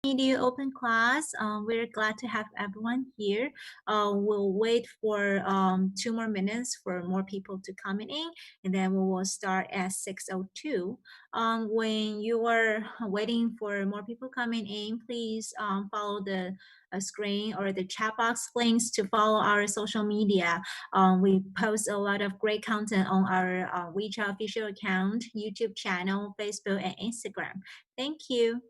Media open class. We're glad to have everyone here. We'll wait for 2 more minutes for more people to come in, and then we will start at 6:02. When you are waiting for more people coming in, please follow the screen or the chat box links to follow our social media. We post a lot of great content on our WeChat official account, YouTube channel, Facebook, and Instagram. Thank you.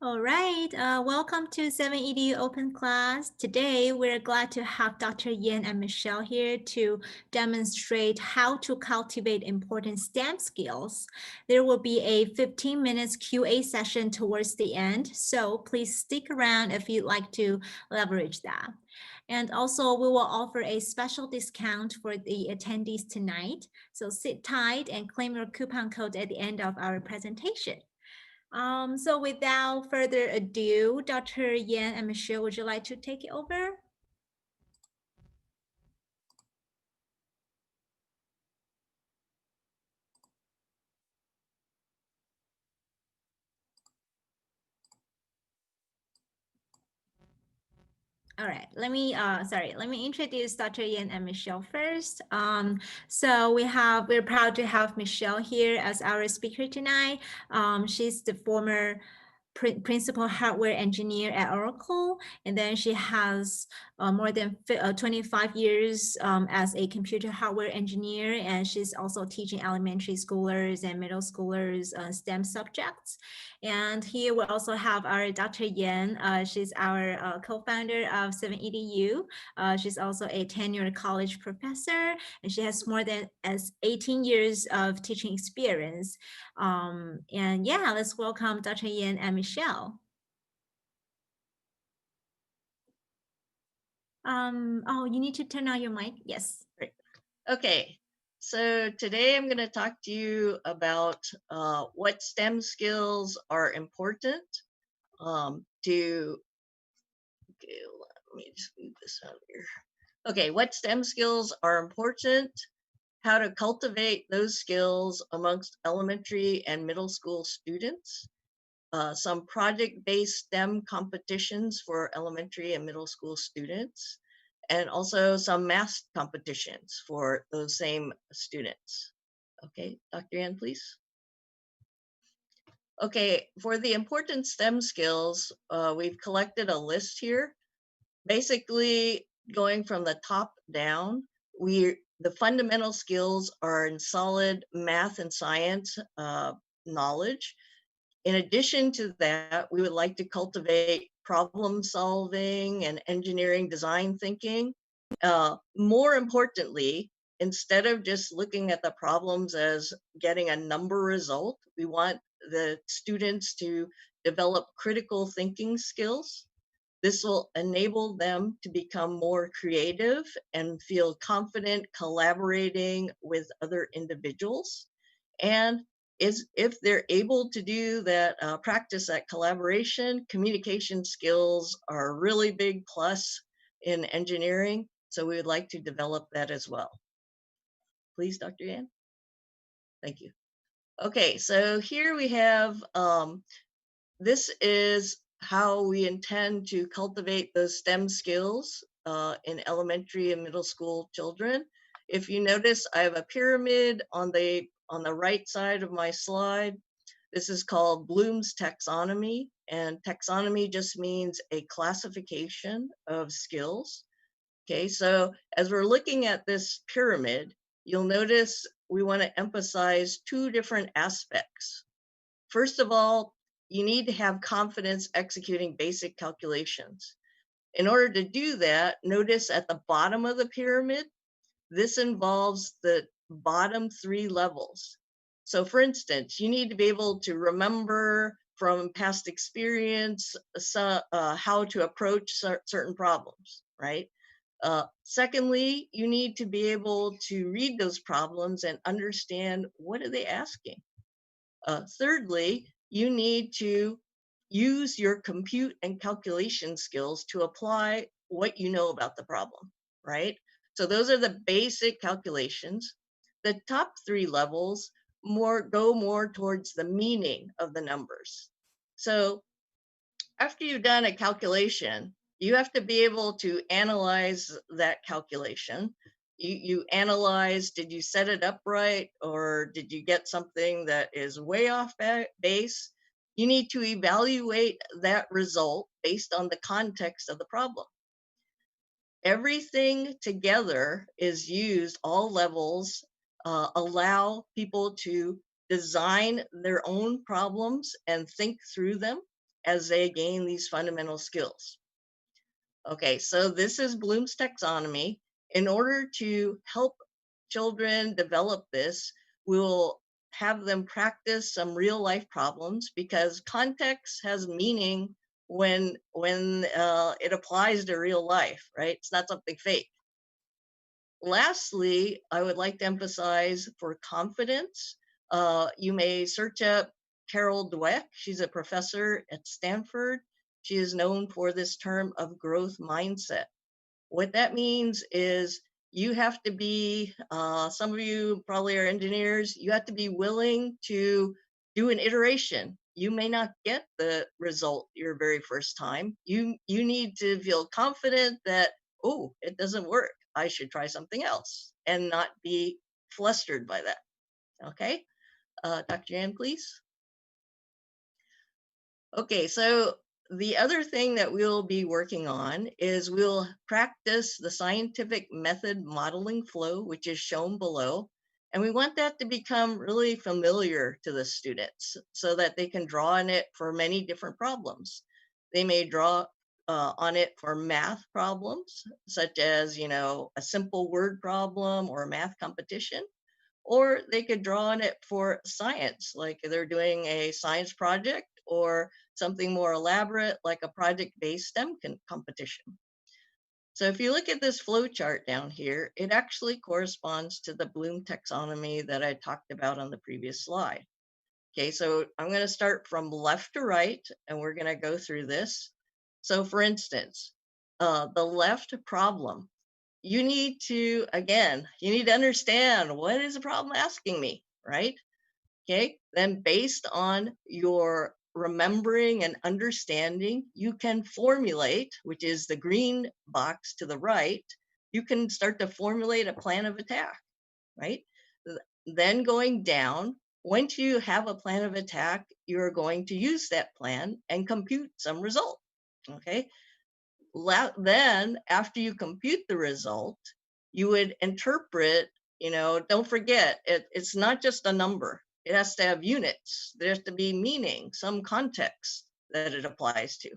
All right, welcome to 7EDU Open Class. Today, we're glad to have Dr. Yan and Michelle here to demonstrate how to cultivate important STEM skills. There will be a 15 minutes QA session towards the end, so please stick around if you'd like to leverage that. And also, we will offer a special discount for the attendees tonight. So sit tight and claim your coupon code at the end of our presentation. So without further ado, Dr. Yan and Michelle, would you like to take it over? All right, let me introduce Dr. Yan and Michelle first. So we're proud to have Michelle here as our speaker tonight. She's the former principal hardware engineer at Oracle, and then she has more than 25 years as a computer hardware engineer, and she's also teaching elementary schoolers and middle schoolers STEM subjects. And here we also have our Dr. Yan. She's our co-founder of 7EDU. She's also a tenured college professor, and she has more than 18 years of teaching experience. And yeah, let's welcome Dr. Yan and Michelle. Oh, you need to turn on your mic. Yes. Great. Okay. So today I'm going to talk to you about what STEM skills are important to. Okay, let me just move this out here. Okay, what STEM skills are important, how to cultivate those skills amongst elementary and middle school students, some project-based STEM competitions for elementary and middle school students, and also some math competitions for those same students. Okay, Dr. Yan, please. Okay, for the important STEM skills, we've collected a list here. Basically, going from the top down, the fundamental skills are in solid math and science knowledge. In addition to that, we would like to cultivate problem solving and engineering design thinking. More importantly, instead of just looking at the problems as getting a number result, we want the students to develop critical thinking skills. This will enable them to become more creative and feel confident collaborating with other individuals. And if they're able to do that, practice that collaboration, communication skills are a really big plus in engineering. So we would like to develop that as well. Please, Dr. Yan. Thank you. Okay, so here we have, this is how we intend to cultivate those STEM skills in elementary and middle school children. if you notice, I have a pyramid on the right side of my slide. This is called Bloom's taxonomy, and taxonomy just means a classification of skills. Okay, so as we're looking at this pyramid, you'll notice we want to emphasize two different aspects. First of all, you need to have confidence executing basic calculations. In order to do that, notice at the bottom of the pyramid, this involves the bottom 3 levels. So for instance, you need to be able to remember from past experience how to approach certain problems, right? Secondly, you need to be able to read those problems and understand what are they asking. Thirdly, you need to use your compute and calculation skills to apply what you know about the problem, right? So those are the basic calculations. The top 3 levels go more towards the meaning of the numbers. So after you've done a calculation, you have to be able to analyze that calculation. You analyze, did you set it up right, or did you get something that is way off base? You need to evaluate that result based on the context of the problem. Everything together is used, all levels allow people to design their own problems and think through them as they gain these fundamental skills. Okay, so this is Bloom's taxonomy. In order to help children develop this, we'll have them practice some real life problems, because context has meaning when it applies to real life, right? It's not something fake. Lastly, I would like to emphasize for confidence, you may search up Carol Dweck. She's a professor at Stanford. She is known for this term of growth mindset. What that means is you have to be, some of you probably are engineers, you have to be willing to do an iteration. You may not get the result your very first time. You need to feel confident that, oh, it doesn't work, I should try something else, and not be flustered by that. Okay, Dr. Yan, please. Okay, so the other thing that we'll be working on is we'll practice the scientific method modeling flow, which is shown below. And we want that to become really familiar to the students so that they can draw on it for many different problems. They may draw on it for math problems, such as, a simple word problem or a math competition. Or they could draw on it for science, like they're doing a science project, or something more elaborate like a project-based STEM competition. So if you look at this flow chart down here, it actually corresponds to the Bloom taxonomy that I talked about on the previous slide. Okay, so I'm going to start from left to right, and we're going to go through this. So for instance, the left problem, you need to understand, what is the problem asking me, right? Okay, then based on your remembering and understanding, you can formulate, which is the green box to the right, you can start to formulate a plan of attack, right? Then going down, once you have a plan of attack, you're going to use that plan and compute some result, okay? Then after you compute the result, you would interpret, don't forget, it's not just a number. It has to have units. There has to be meaning, some context that it applies to.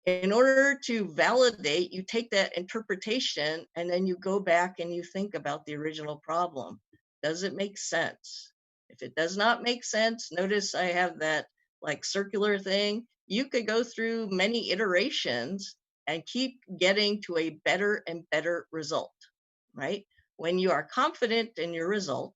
In order to validate, you take that interpretation and then you go back and you think about the original problem. Does it make sense? If it does not make sense, notice I have that like circular thing. You could go through many iterations and keep getting to a better and better result, right? When you are confident in your result,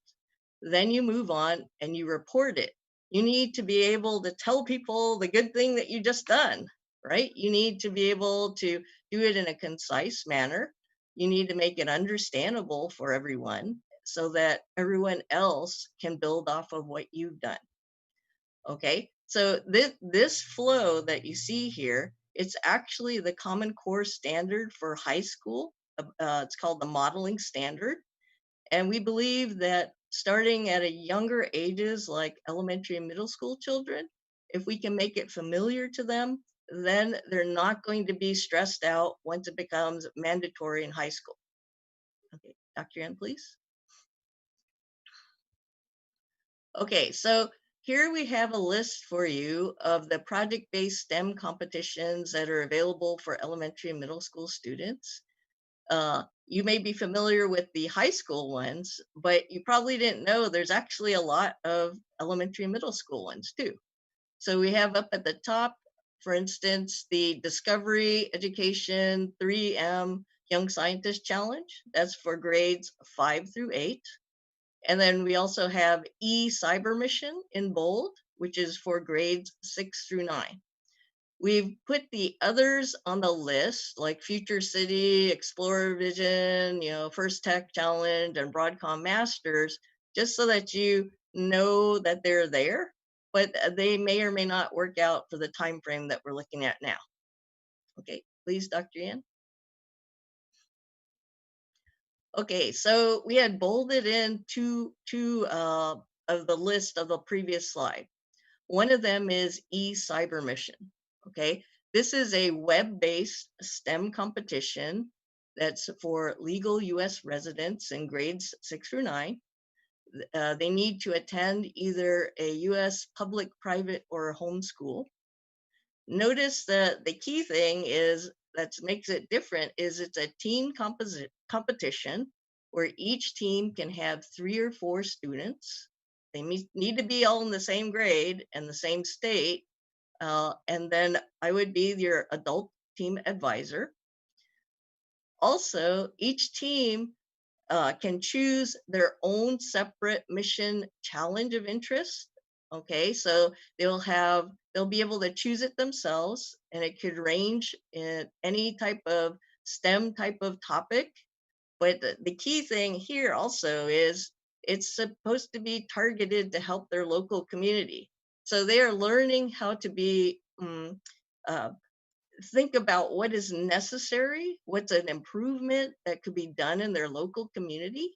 then you move on and you report it. You need to be able to tell people the good thing that you just done, right? You need to be able to do it in a concise manner. You need to make it understandable for everyone so that everyone else can build off of what you've done. Okay, so this flow that you see here, it's actually the Common Core standard for high school. it's called the modeling standard. And we believe that starting at a younger ages, like elementary and middle school children, if we can make it familiar to them, then they're not going to be stressed out once it becomes mandatory in high school. Okay, Dr. Yan, please. Okay, so here we have a list for you of the project-based STEM competitions that are available for elementary and middle school students. You may be familiar with the high school ones, but you probably didn't know there's actually a lot of elementary and middle school ones too. So we have up at the top, for instance, the Discovery Education 3M Young Scientist Challenge. That's for grades 5 through 8. And then we also have ECybermission in bold, which is for grades 6 through 9. We've put the others on the list, like Future City, Explorer Vision, First Tech Challenge, and Broadcom Masters, just so that you know that they're there, but they may or may not work out for the time frame that we're looking at now. Okay, please, Dr. Yan. Okay, so we had bolded in two of the list of the previous slide. One of them is ECybermission. Okay, this is a web-based STEM competition that's for legal U.S. residents in grades 6 through 9. They need to attend either a U.S. public, private, or homeschool. Notice that the key thing is that makes it different is it's a team competition where each team can have 3 or 4 students. They need to be all in the same grade and the same state. And then I would be your adult team advisor. Also, each team can choose their own separate mission challenge of interest. Okay, so they'll be able to choose it themselves, and it could range in any type of STEM type of topic. But the key thing here also is it's supposed to be targeted to help their local community. So they are learning how to be think about what is necessary, what's an improvement that could be done in their local community,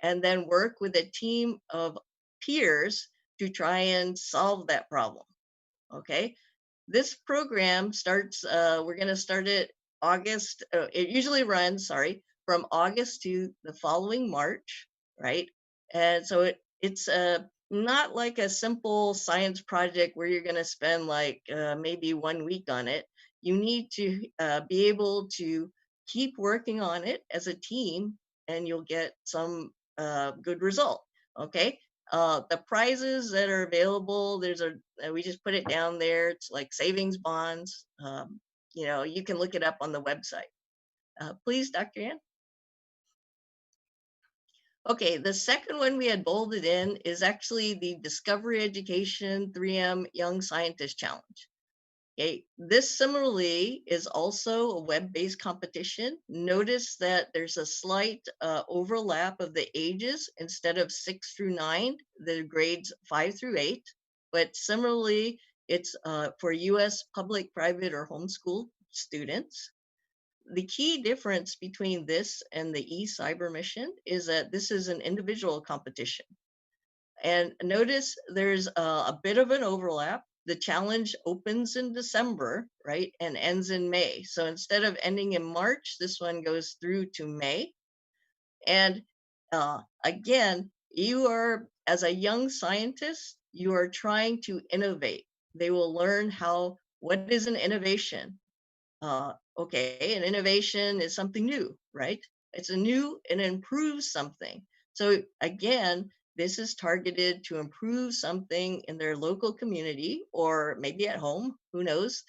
and then work with a team of peers to try and solve that problem. Okay, this program starts, we're going to start it August, it usually runs, from August to the following March, right? And so it's not like a simple science project where you're going to spend like maybe 1 week on it. You need to be able to keep working on it as a team, and you'll get some good result. Okay, the prizes that are available, we just put it down there. It's like savings bonds. You can look it up on the website. Please, Dr. Yan. Okay, the second one we had bolded in is actually the Discovery Education 3M Young Scientist Challenge. Okay, this similarly is also a web-based competition. Notice that there's a slight overlap of the ages. Instead of 6 through 9, the grades 5 through 8. But similarly, it's for U.S. public, private, or homeschool students. The key difference between this and the ECybermission is that this is an individual competition. And notice there's a bit of an overlap. The challenge opens in December, right, and ends in May. So instead of ending in March, this one goes through to May. And again, you are, as a young scientist, you are trying to innovate. They will learn what is an innovation? Okay, an innovation is something new, right? It's a new and improves something. So again, this is targeted to improve something in their local community or maybe at home, who knows,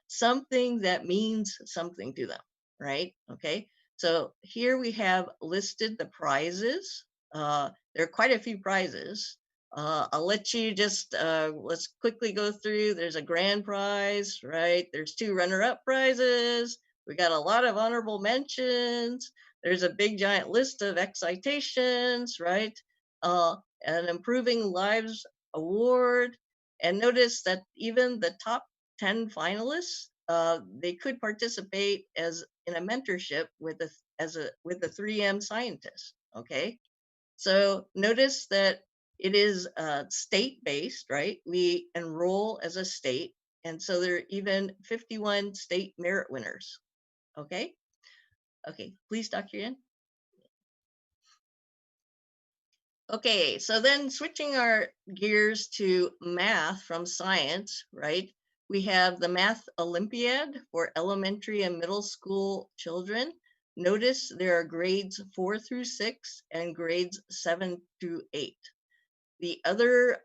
something that means something to them, right? Okay, so here we have listed the prizes. There are quite a few prizes. I'll let you just, let's quickly go through. There's a grand prize, right? There's 2 runner-up prizes. We got a lot of honorable mentions. There's a big giant list of excitations, right? An Improving Lives Award. And notice that even the top 10 finalists, they could participate as in a mentorship with with a 3M scientist, okay? So notice that it is state-based, right? We enroll as a state, and so there are even 51 state merit winners, okay? Okay, please, Dr. Yen. Okay, so then switching our gears to math from science, right? We have the Math Olympiad for elementary and middle school children. Notice there are grades 4 through 6 and grades 7 through 8. The other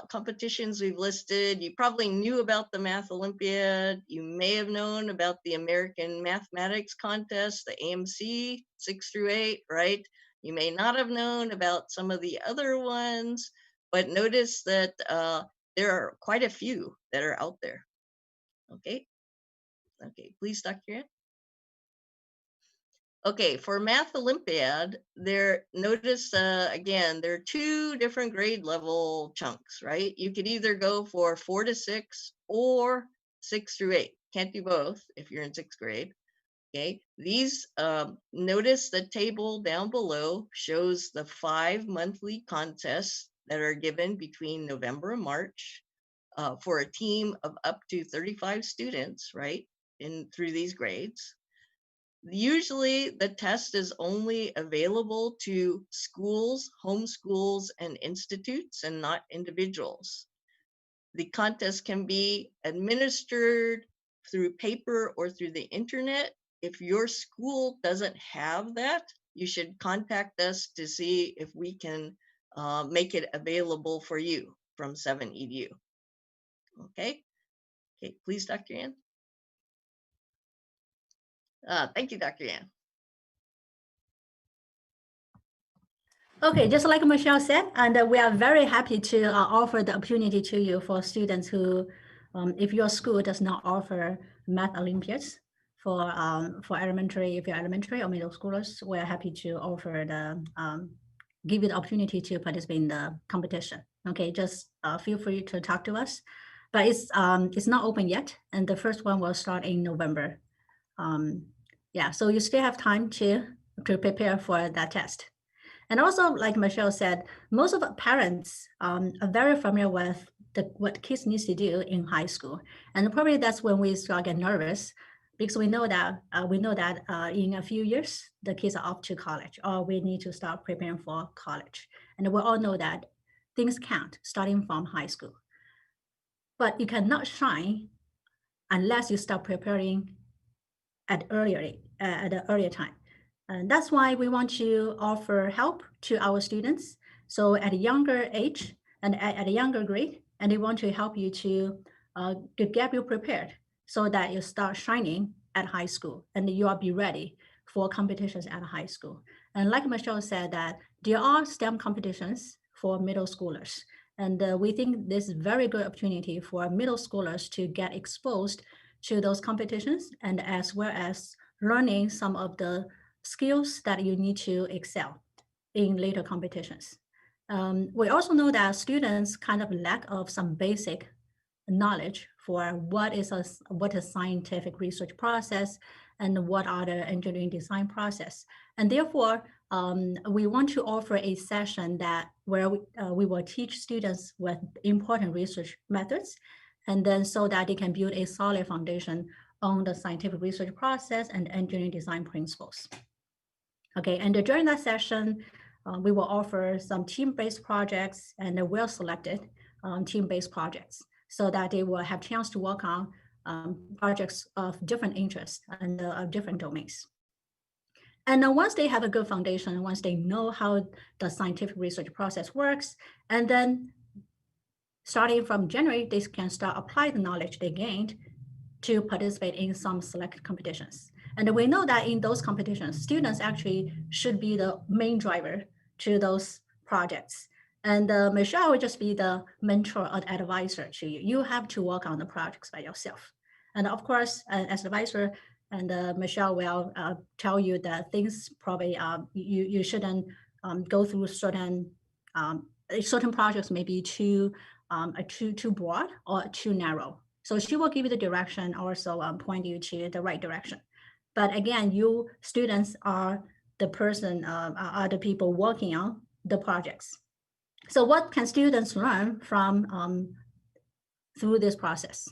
competitions we've listed, you probably knew about the Math Olympiad. You may have known about the American Mathematics Contest, the AMC 6 through 8, right? You may not have known about some of the other ones, but notice that there are quite a few that are out there. Okay, please, Dr. Yen. Okay, for Math Olympiad, notice again, there are 2 different grade level chunks, right? You could either go for 4 to 6 or 6 through 8. Can't do both if you're in 6th grade. Okay, these, notice the table down below shows the 5 monthly contests that are given between November and March for a team of up to 35 students, right, through these grades. Usually the test is only available to schools, homeschools, and institutes, and not individuals. The contest can be administered through paper or through the internet. If your school doesn't have that, you should contact us to see if we can make it available for you from 7EDU. Okay, please, Dr. Yan. Thank you, Dr. Yan. Okay, just like Michelle said, and we are very happy to offer the opportunity to you for students who, if your school does not offer Math Olympiads for elementary, if you're elementary or middle schoolers, we're happy to offer give you the opportunity to participate in the competition. Okay, just feel free to talk to us, but it's not open yet, and the first one will start in November. Yeah, so you still have time to prepare for that test. And also, like Michelle said, most of the parents are very familiar with what kids need to do in high school. And probably that's when we start getting nervous, because we know that in a few years, the kids are off to college, or we need to start preparing for college. And we all know that things count starting from high school. But you cannot shine unless you start preparing at an earlier time. And that's why we want to offer help to our students. So at a younger age and at a younger grade, and we want to help you to get you prepared so that you start shining at high school and you'll be ready for competitions at high school. And like Michelle said, that there are STEM competitions for middle schoolers. And we think this is a very good opportunity for middle schoolers to get exposed to those competitions, and as well as learning some of the skills that you need to excel in later competitions. We also know that students kind of lack of some basic knowledge for what is a scientific research process and what are the engineering design process. And therefore, we want to offer a session where we will teach students with important research methods, and then so that they can build a solid foundation on the scientific research process and engineering design principles. Okay, and during that session, we will offer some team-based projects and well-selected team-based projects so that they will have a chance to work on projects of different interests and of different domains. And then once they have a good foundation, once they know how the scientific research process works, and then starting from January, they can start apply the knowledge they gained to participate in some select competitions. And we know that in those competitions, students actually should be the main driver to those projects. And Michelle will just be the mentor or advisor to you. You have to work on the projects by yourself. And of course, as advisor, and Michelle will tell you that things probably you shouldn't go through certain projects may be too broad or too narrow. So she will give you the direction, also point you to the right direction. But again, you students are the person, are the people working on the projects. So what can students learn from through this process?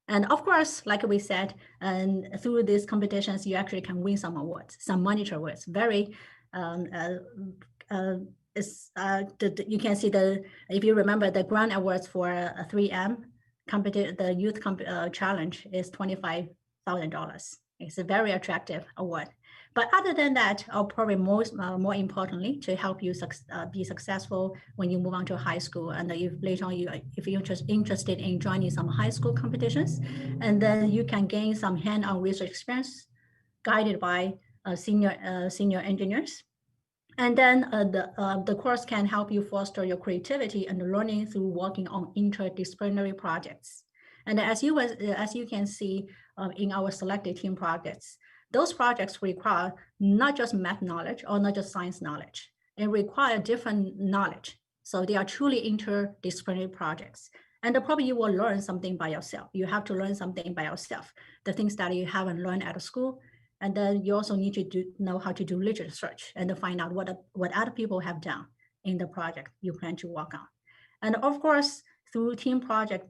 And of course, like we said, and through these competitions, you actually can win some awards, some monetary awards. Very, you can see if you remember the grand awards for 3M, the youth challenge is $25,000. It's a very attractive award. But other than that, or probably more importantly, to help you be successful when you move on to high school, and if later on if you're interested in joining some high school competitions, and then you can gain some hand-on research experience guided by senior engineers. And then the course can help you foster your creativity and learning through working on interdisciplinary projects. And as you can see in our selected team projects, those projects require not just math knowledge or not just science knowledge. It requires different knowledge. So they are truly interdisciplinary projects. And probably you will learn something by yourself. You have to learn something by yourself, the things that you haven't learned at school. And then you also need to know how to do literature search and to find out what other people have done in the project you plan to work on. And of course, through team project,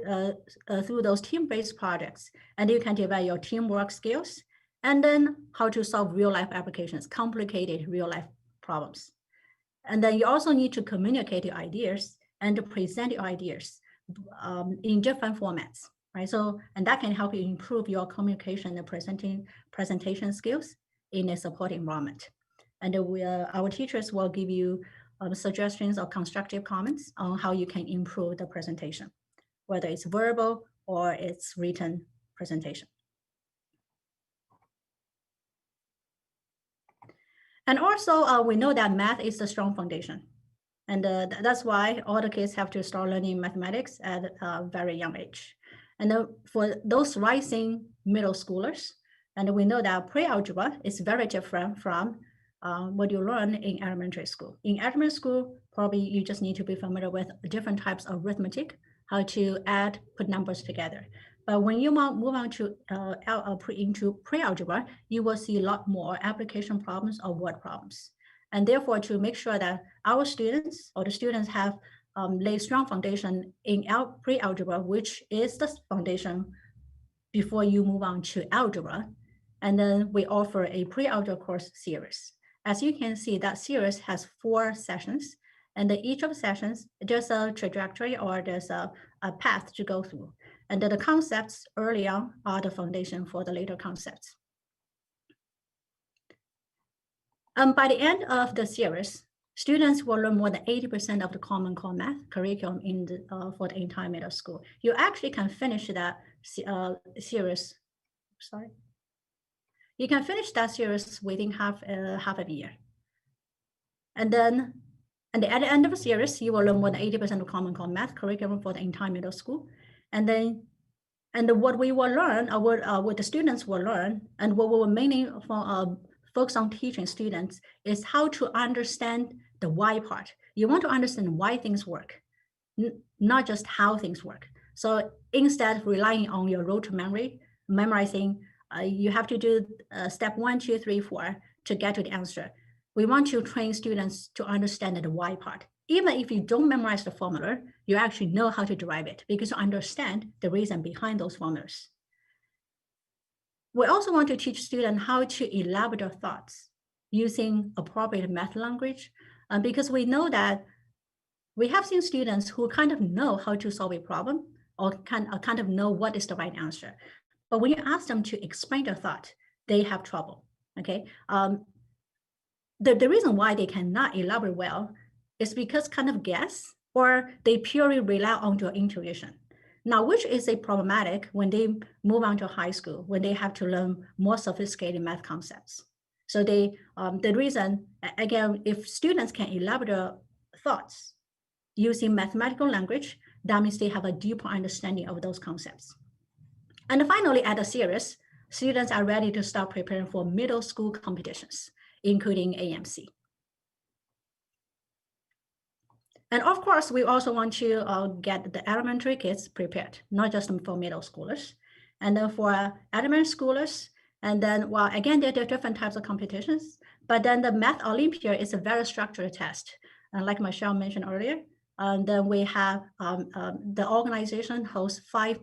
through those team-based projects, and you can develop your teamwork skills, and then how to solve real-life applications, complicated real-life problems. And then you also need to communicate your ideas and to present your ideas in different formats, right? So, and that can help you improve your communication and presentation skills in a support environment. And our teachers will give you suggestions or constructive comments on how you can improve the presentation, whether it's verbal or it's written presentation. And also, we know that math is a strong foundation. And that's why all the kids have to start learning mathematics at a very young age. And for those rising middle schoolers, and we know that pre-algebra is very different from what you learn in elementary school. In elementary school, probably you just need to be familiar with different types of arithmetic, how to add, put numbers together. But when you move on to into pre-algebra, you will see a lot more application problems or word problems. And therefore, to make sure that our students or the students have laid strong foundation in pre-algebra, which is the foundation before you move on to algebra. And then we offer a pre-algebra course series. As you can see, that series has 4 sessions. And each of the sessions, there's a trajectory or there's a path to go through. And the concepts early on are the foundation for the later concepts. By the end of the series, students will learn more than 80% of the Common Core math curriculum for the entire middle school. You actually can finish that series. Sorry. You can finish that series within half a year. And then at the end of the series, you will learn more than 80% of Common Core math curriculum for the entire middle school. And what we will learn, or what the students will learn, and what we will mainly focus on teaching students is how to understand the why part. You want to understand why things work, not just how things work. So instead of relying on your rote memory, memorizing, you have to do step 1, 2, 3, 4 to get to the answer. We want to train students to understand the why part. Even if you don't memorize the formula, you actually know how to derive it because you understand the reason behind those formulas. We also want to teach students how to elaborate their thoughts using appropriate math language, because we know that we have seen students who kind of know how to solve a problem or kind of know what is the right answer. But when you ask them to explain their thought, they have trouble, okay? The reason why they cannot elaborate well is because kind of guess, or they purely rely on your intuition. Now, which is a problematic when they move on to high school, when they have to learn more sophisticated math concepts. So the reason, again, if students can elaborate their thoughts using mathematical language, that means they have a deeper understanding of those concepts. And finally, at the series, students are ready to start preparing for middle school competitions, including AMC. And of course, we also want to get the elementary kids prepared, not just for middle schoolers. And then for elementary schoolers, And then, well, again, there are different types of competitions, but then the Math Olympiad is a very structured test. And like Michelle mentioned earlier, and then we have the organization hosts 5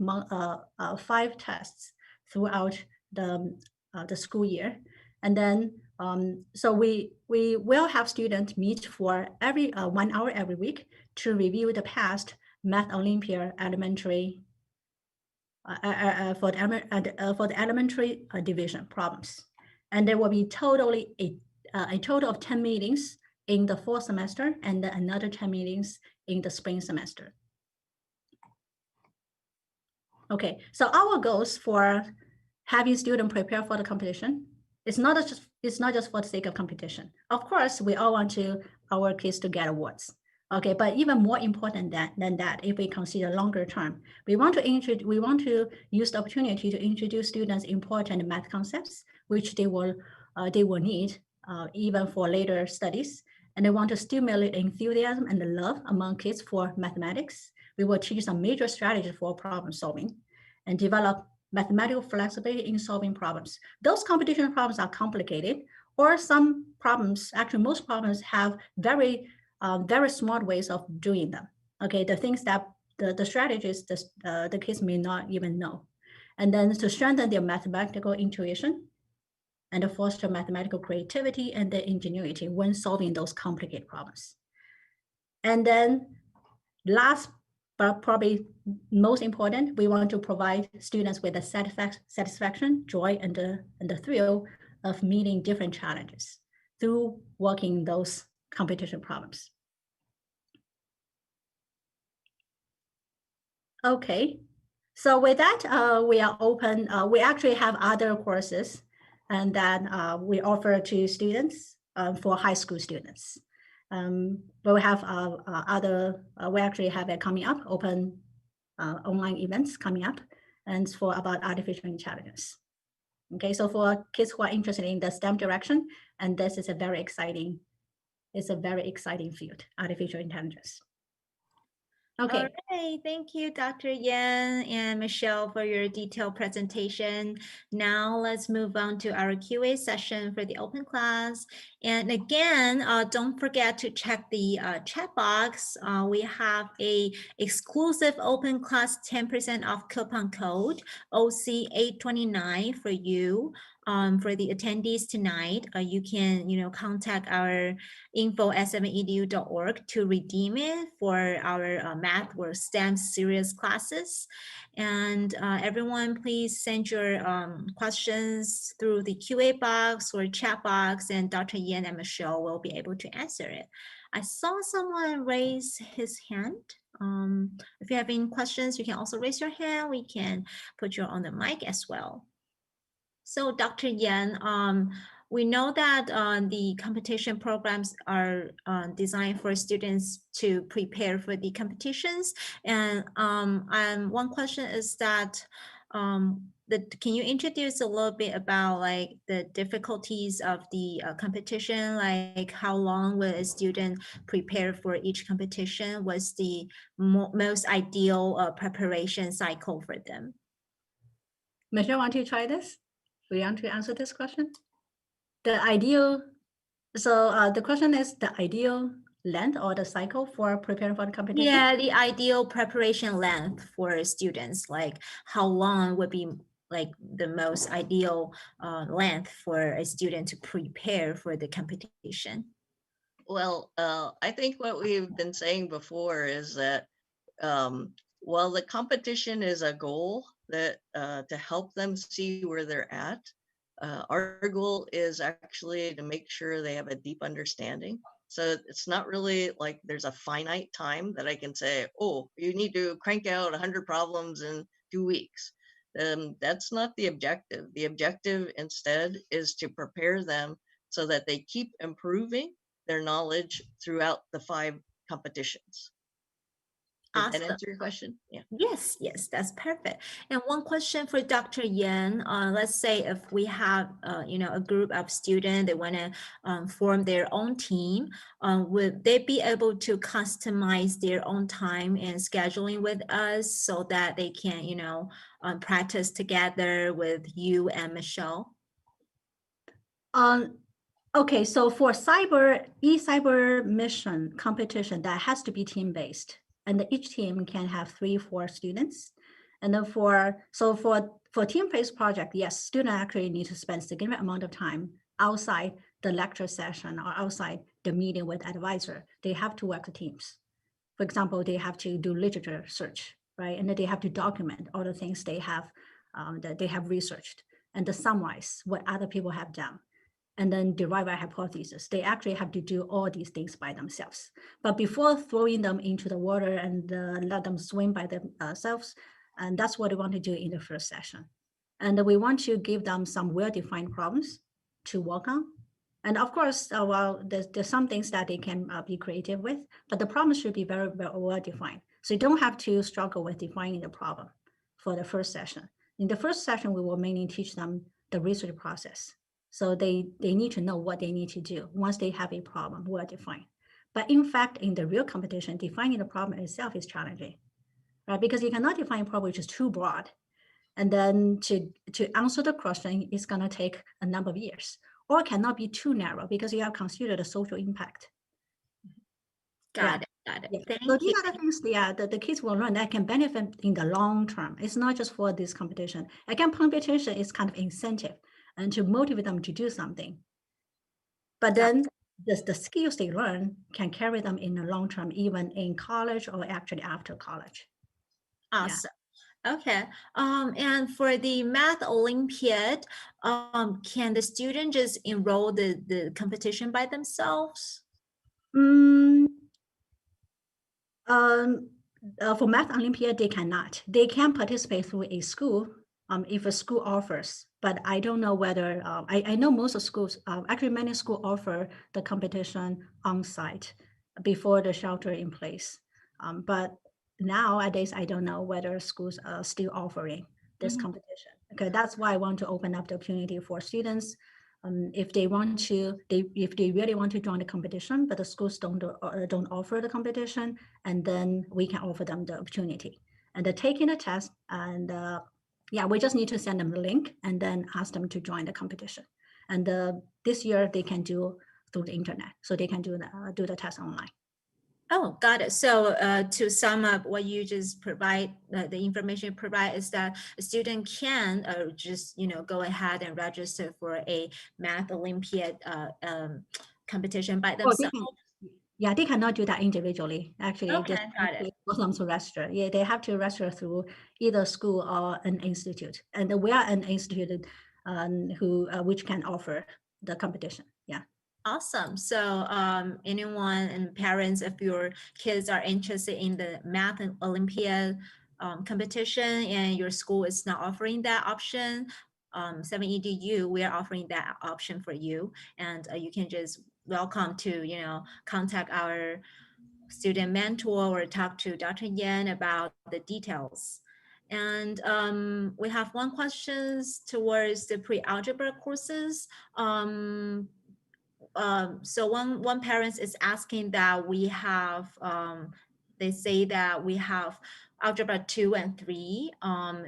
tests throughout the school year. And then, so we will have students meet for every 1 hour every week to review the past Math Olympiad elementary for the elementary division problems. And there will be totally a total of 10 meetings in the fall semester and then another 10 meetings in the spring semester. Okay, so our goals for having students prepare for the competition, it's not just for the sake of competition. Of course, we all want our kids to get awards. Okay, but even more important than that, if we consider longer term, we want to use the opportunity to introduce students important math concepts, which they will need even for later studies. And they want to stimulate enthusiasm and love among kids for mathematics. We will teach some major strategies for problem solving and develop mathematical flexibility in solving problems. Those competition problems are complicated, or some problems, actually most problems have very smart ways of doing them. Okay, the things that the strategies the kids may not even know. And then to strengthen their mathematical intuition and to foster mathematical creativity and their ingenuity when solving those complicated problems. And then last, but probably most important, we want to provide students with the satisfaction, joy, and the thrill of meeting different challenges through working those competition problems. Okay, so with that, we are open. We actually have other courses and that we offer to students for high school students. But we have we actually have a coming up, open online events coming up, and for about artificial intelligence. Okay, so for kids who are interested in the STEM direction, and this is a very exciting field, artificial intelligence. Okay. All right, thank you, Dr. Yan and Michelle, for your detailed presentation. Now let's move on to our QA session for the open class. And again, don't forget to check the chat box. We have a exclusive open class 10% off coupon code, OC829 for you. For the attendees tonight, you can contact our info@7edu.org to redeem it for our math or STEM series classes. And everyone, please send your questions through the QA box or chat box, and Dr. Yan and Michelle will be able to answer it. I saw someone raise his hand. If you have any questions, you can also raise your hand. We can put you on the mic as well. So Dr. Yan, we know that the competition programs are designed for students to prepare for the competitions. And one question is that, can you introduce a little bit about like the difficulties of the competition? Like how long will a student prepare for each competition? What's the most ideal preparation cycle for them? Michelle, want to try this? Do you want to answer this question? The ideal, so the question is the ideal length or the cycle for preparing for the competition? Yeah, the ideal preparation length for students, like how long would be like the most ideal length for a student to prepare for the competition? Well, I think what we've been saying before is that while the competition is a goal that to help them see where they're at, our goal is actually to make sure they have a deep understanding. So it's not really like there's a finite time that I can say, oh, you need to crank out 100 problems in 2 weeks. That's not the objective. The objective instead is to prepare them so that they keep improving their knowledge throughout the 5 competitions. Did that answer your question? Yeah. Yes, that's perfect. And one question for Dr. Yan, let's say if we have, a group of students, they want to form their own team, would they be able to customize their own time and scheduling with us so that they can, practice together with you and Michelle? Okay, so for ECybermission competition, that has to be team-based, and each team can have 3-4 students. And then for team-based project, yes, students actually need to spend significant amount of time outside the lecture session or outside the meeting with advisor. They have to work the teams. For example, they have to do literature search, right? And then they have to document all the things they have that they have researched and to summarize what other people have done, and then derive a hypothesis. They actually have to do all these things by themselves. But before throwing them into the water and let them swim by themselves, and that's what we want to do in the first session. And we want to give them some well-defined problems to work on. And of course, well, there's some things that they can be creative with, but the problem should be very, very well-defined. So you don't have to struggle with defining the problem for the first session. In the first session, we will mainly teach them the research process. So they need to know what they need to do once they have a problem well-defined. But in fact, in the real competition, defining the problem itself is challenging, right? Because you cannot define a problem which is too broad. And then to answer the question, it's going to take a number of years, or it cannot be too narrow because you have considered the social impact. Got it. Yeah. Thank So you. these are the things the kids will learn that can benefit in the long term. It's not just for this competition. Again, competition is kind of incentive and to motivate them to do something. But then the skills they learn can carry them in the long term, even in college or actually after college. Awesome. Yeah. Okay. And for the Math Olympiad, can the student just enroll the competition by themselves? For Math Olympiad, they cannot. They can participate through a school if a school offers, but I don't know whether, I know most of schools, actually many schools offer the competition on site before the shelter in place. But nowadays, I don't know whether schools are still offering this competition. Okay, that's why I want to open up the opportunity for students. If they want to, if they really want to join the competition, but the schools don't offer the competition, and then we can offer them the opportunity. And they're taking a test, and yeah, we just need to send them the link and then ask them to join the competition. And this year they can do through the internet, so they can do the test online. Oh, got it. So to sum up what you just provide, the information you provide is that a student can just, go ahead and register for a Math Olympiad competition by themselves. Yeah, they cannot do that individually. Actually, okay, got it. For them to register. Yeah, they have to register through either school or an institute. And we are an institute which can offer the competition. Yeah. Awesome. So anyone and parents, if your kids are interested in the Math and Olympiad competition and your school is not offering that option, 7EDU, we are offering that option for you. And you can just welcome to, contact our student mentor or talk to Dr. Yan about the details. And we have one question towards the pre-algebra courses. So one parent is asking that we have, they say that we have algebra 2 and 3.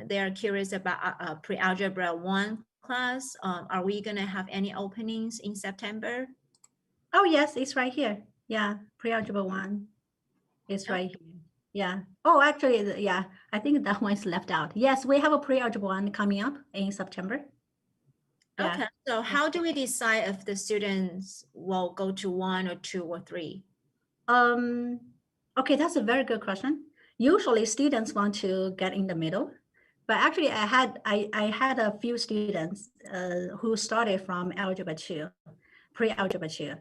They are curious about pre-algebra 1 class. Are we gonna have any openings in September? Oh yes, it's right here. Yeah, pre-algebra 1 is right here. Yeah. Oh, actually, yeah, I think that one's left out. Yes, we have a pre-algebra 1 coming up in September. Yeah. Okay, so how do we decide if the students will go to 1 or 2 or 3? Okay, that's a very good question. Usually students want to get in the middle, but actually I had a few students who started from algebra 2, pre-algebra 2,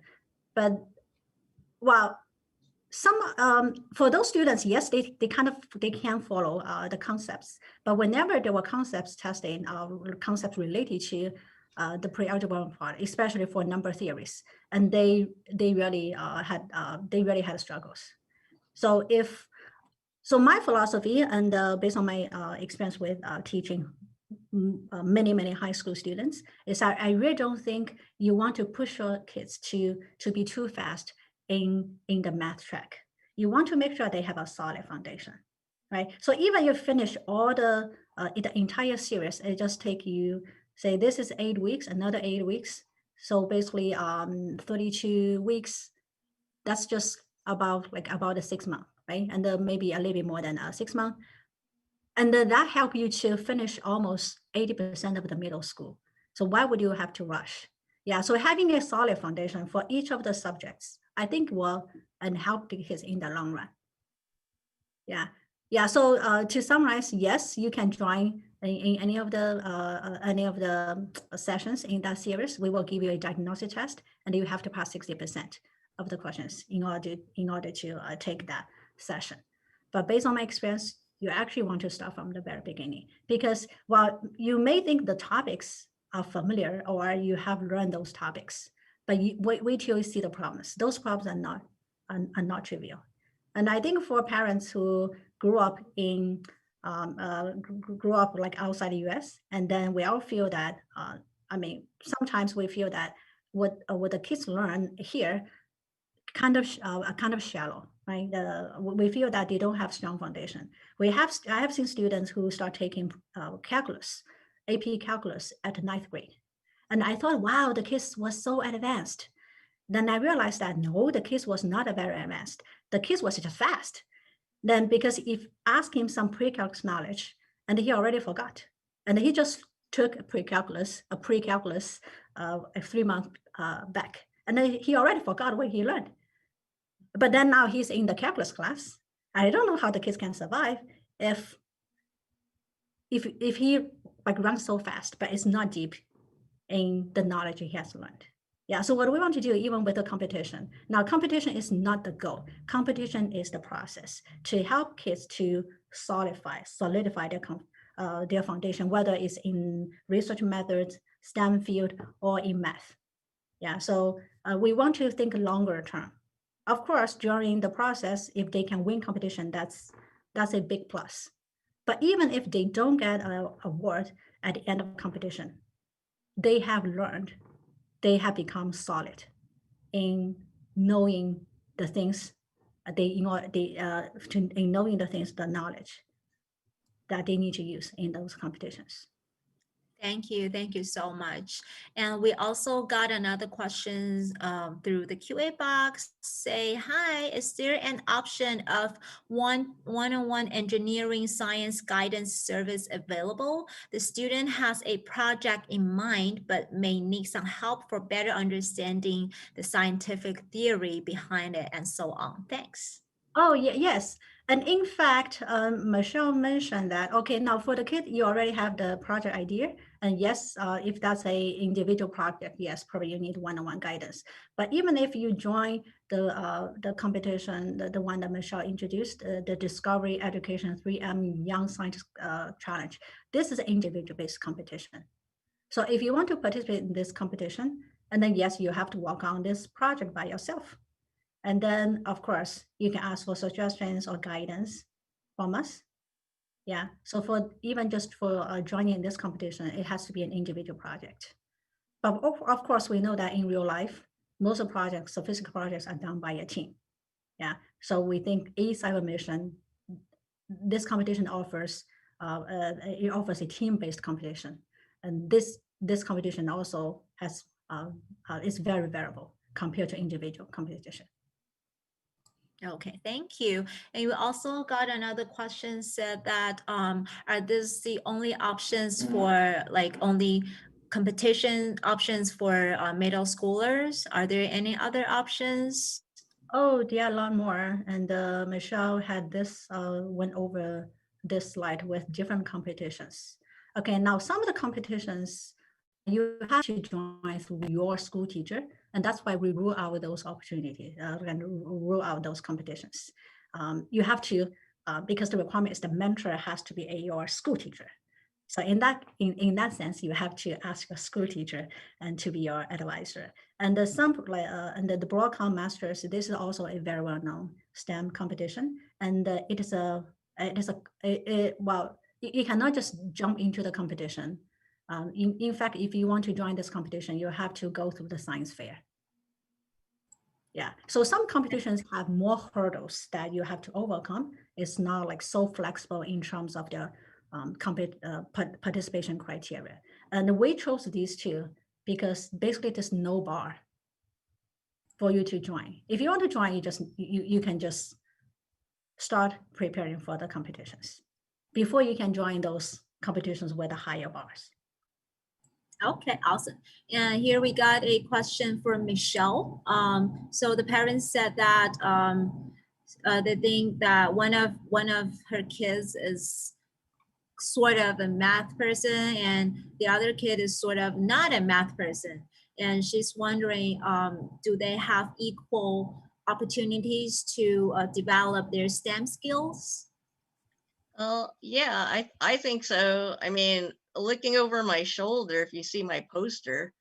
but well, some for those students, yes, they can follow the concepts, but whenever there were concepts testing, concepts related to the pre-algebra part, especially for number theories, and they really had struggles. So my philosophy, and based on my experience with teaching many high school students, is that I really don't think you want to push your kids to be too fast in the math track. You want to make sure they have a solid foundation, right? So even you finish all the entire series, it just take you, say this is 8 weeks, another 8 weeks. So basically 32 weeks, that's just about a 6 month, right? And maybe a little bit more than 6 months. And that help you to finish almost 80% of the middle school. So why would you have to rush? Yeah, so having a solid foundation for each of the subjects, I think will and help the kids in the long run. Yeah, yeah. So to summarize, yes, you can join in any of the sessions in that series. We will give you a diagnostic test, and you have to pass 60% of the questions in order to take that session. But based on my experience, you actually want to start from the very beginning, because while you may think the topics are familiar or you have learned those topics, but wait till you see the problems. Those problems are not trivial. And I think for parents who grew up like outside the U.S., and then we all feel that sometimes we feel that what the kids learn here kind of shallow, right? We feel that they don't have strong foundation. I have seen students who start taking calculus, AP calculus at 9th grade, and I thought, wow, the kids was so advanced. Then I realized that no, the kids was not very advanced. The kids was just fast. Then because if ask him some pre-calculus knowledge, and he already forgot, and he just took a pre-calculus a 3 month back, and then he already forgot what he learned. But then now he's in the calculus class. I don't know how the kids can survive if he like runs so fast, but it's not deep in the knowledge he has learned. Yeah, so what we want to do, even with the competition, now competition is not the goal. Competition is the process to help kids to solidify their foundation, whether it's in research methods, STEM field, or in math. Yeah, so we want to think longer term. Of course, during the process, if they can win competition, that's a big plus. But even if they don't get an award at the end of competition, they have learned, they have become solid in knowing the things in knowing the things, the knowledge that they need to use in those competitions. Thank you so much. And we also got another question through the QA box. Say, hi, is there an option of one-on-one engineering science guidance service available? The student has a project in mind, but may need some help for better understanding the scientific theory behind it and so on. Thanks. Oh, yeah, yes. And in fact, Michelle mentioned that, okay, now for the kid, you already have the project idea. And yes, if that's a individual project, yes, probably you need one-on-one guidance. But even if you join the competition, the one that Michelle introduced, the Discovery Education 3M Young Scientist Challenge, this is an individual-based competition. So if you want to participate in this competition, and then yes, you have to work on this project by yourself. And then, of course, you can ask for suggestions or guidance from us. Yeah, so for even just for joining this competition, it has to be an individual project. But of course, we know that in real life, most of projects, sophisticated projects, are done by a team. Yeah, so we think ECybermission, this competition offers a team-based competition, and this competition also has is very variable compared to individual competition. Okay, thank you. And you also got another question said that are these the only options for only competition options for middle schoolers? Are there any other options? Oh, there are a lot more. And Michelle had went over this slide with different competitions. Okay, now some of the competitions you have to join through your school teacher, and that's why we rule out those opportunities and rule out those competitions. You have to, because the requirement is the mentor has to be your school teacher. So in that sense, you have to ask your school teacher and to be your advisor. And the Broadcom Masters, this is also a very well-known STEM competition, and you cannot just jump into the competition. In fact, if you want to join this competition, you have to go through the science fair. Yeah, so some competitions have more hurdles that you have to overcome. It's not like so flexible in terms of the participation criteria. And we chose these two because basically there's no bar for you to join. If you want to join, you can just start preparing for the competitions before you can join those competitions with the higher bars. Okay, awesome. And here we got a question from Michelle. So the parents said that they think that one of her kids is sort of a math person and the other kid is sort of not a math person. And she's wondering, do they have equal opportunities to develop their STEM skills? Yeah, I think so. I mean, looking over my shoulder, if you see my poster,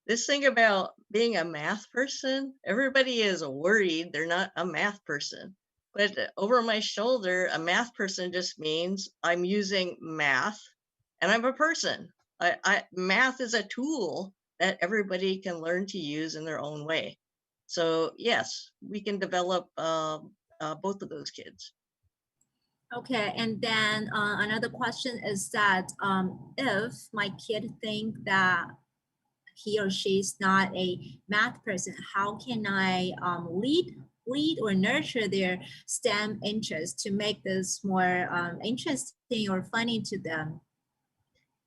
this thing about being a math person, everybody is worried they're not a math person. But over my shoulder, a math person just means I'm using math and I'm a person. Math is a tool that everybody can learn to use in their own way. So yes, we can develop both of those kids. Okay, and then another question is that if my kid think that he or she is not a math person, how can I lead or nurture their STEM interest to make this more interesting or funny to them?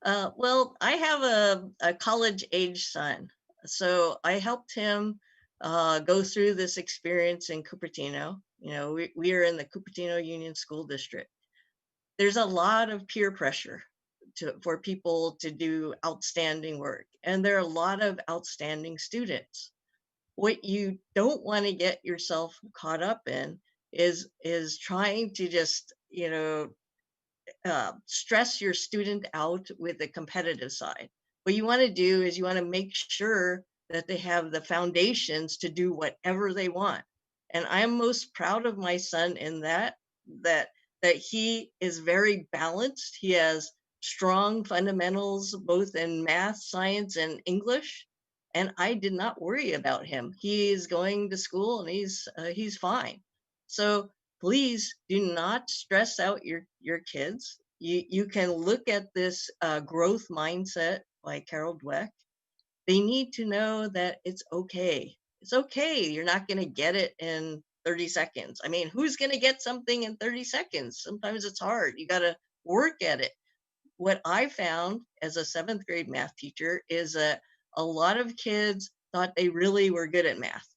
Well, I have a college age son, so I helped him go through this experience in Cupertino. You know, we are in the Cupertino Union School District. There's a lot of peer pressure for people to do outstanding work, and there are a lot of outstanding students. What you don't want to get yourself caught up in is trying to just, you know, stress your student out with the competitive side. What you want to do is you want to make sure that they have the foundations to do whatever they want. And I'm most proud of my son in that he is very balanced. He has strong fundamentals both in math, science, and English. And I did not worry about him. He is going to school and he's fine. So please do not stress out your kids. You can look at this growth mindset by Carol Dweck. They need to know that it's okay. It's okay. You're not going to get it in 30 seconds. I mean, who's going to get something in 30 seconds? Sometimes it's hard. You got to work at it. What I found as a 7th grade math teacher is that a lot of kids thought they really were good at math.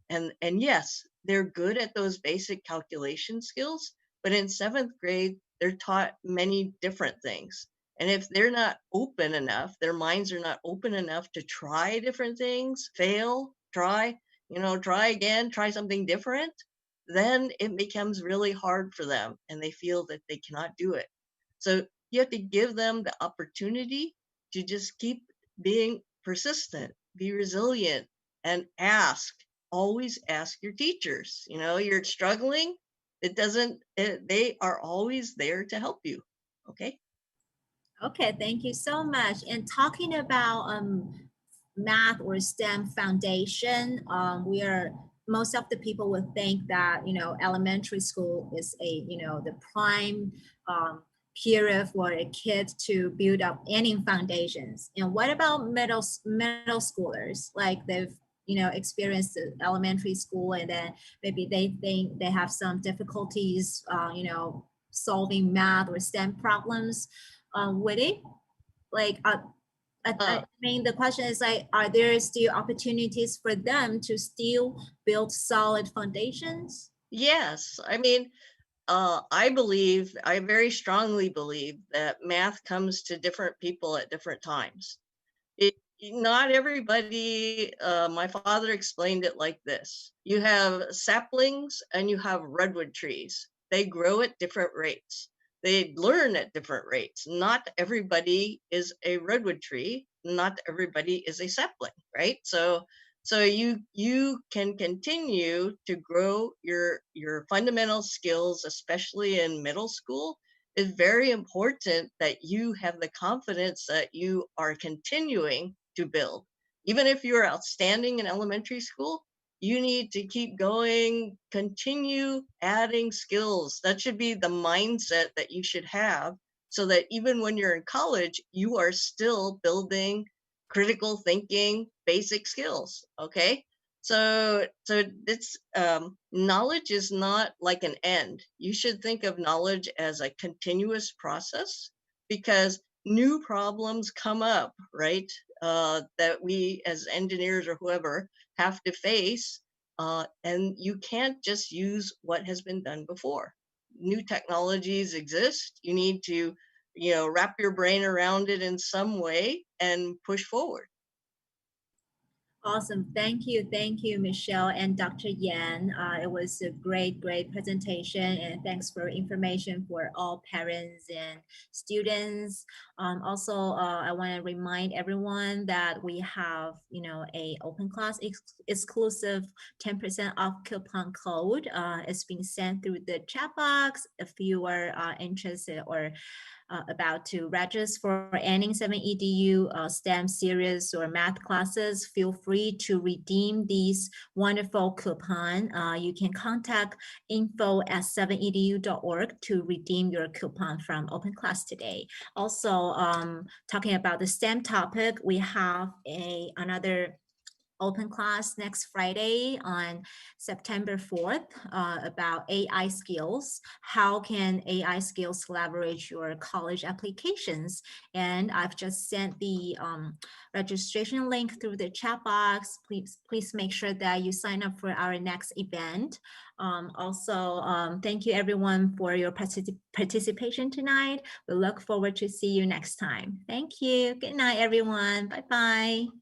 And yes, they're good at those basic calculation skills, but in 7th grade, they're taught many different things. And if they're not open enough, their minds are not open enough to try different things, fail, try again, try something different, then it becomes really hard for them and they feel that they cannot do it. So you have to give them the opportunity to just keep being persistent, be resilient, and always ask your teachers. You know, you're struggling, they are always there to help you. Okay. Okay, thank you so much. And talking about math or STEM foundation, most of the people would think that, you know, elementary school is the prime period for a kid to build up any foundations. And what about middle schoolers? Like they've experienced the elementary school and then maybe they think they have some difficulties, solving math or STEM problems. Would it like I mean, the question is like, are there still opportunities for them to still build solid foundations? Yes. I mean, I very strongly believe that math comes to different people at different times. Not everybody, my father explained it like this. You have saplings and you have redwood trees. They grow at different rates. They learn at different rates. Not everybody is a redwood tree. Not everybody is a sapling, right? So you can continue to grow your fundamental skills, especially in middle school. It's very important that you have the confidence that you are continuing to build. Even if you're outstanding in elementary school, you need to keep going, continue adding skills. That should be the mindset that you should have so that even when you're in college, you are still building critical thinking, basic skills. Okay. So it's knowledge is not like an end. You should think of knowledge as a continuous process, because new problems come up, right? That we as engineers or whoever have to face, and you can't just use what has been done before. New technologies exist. You need to, wrap your brain around it in some way and push forward. Awesome. Thank you, Michelle and Dr. Yan. It was a great presentation, and thanks for information for all parents and students. Also, I want to remind everyone that we have, a open class exclusive 10% off coupon code. It's being sent through the chat box. If you are interested or about to register for any 7EDU STEM series or math classes, feel free to redeem these wonderful coupon. You can contact info@7edu.org to redeem your coupon from open class today. Also, talking about the STEM topic, we have another open class next Friday on September 4th about AI skills. How can AI skills leverage your college applications? And I've just sent the registration link through the chat box. Please make sure that you sign up for our next event. Also, thank you everyone for your participation tonight. We look forward to see you next time. Thank you. Good night, everyone. Bye-bye.